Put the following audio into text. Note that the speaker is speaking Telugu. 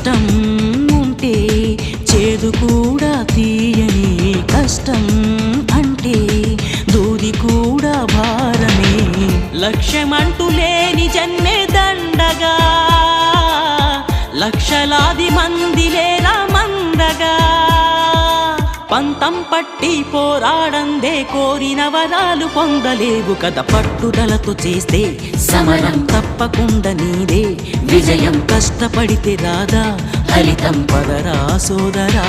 ఇష్టం ఉంటే చేదు కూడా తీయని కష్టం అంటే దూది కూడా భారమే లక్ష్యమంటూ లేని జన్మే దండగా లక్షలాది మంది లేరా మందగా పంతం పట్టి పోరాడందే కోరిన వరాలు పొందలేవు కదా పట్టుదలతో చేస్తే సమరం తప్పకుండా నీదే విజయం కష్టపడితే రాదా ఫలితం పదరా సోదరా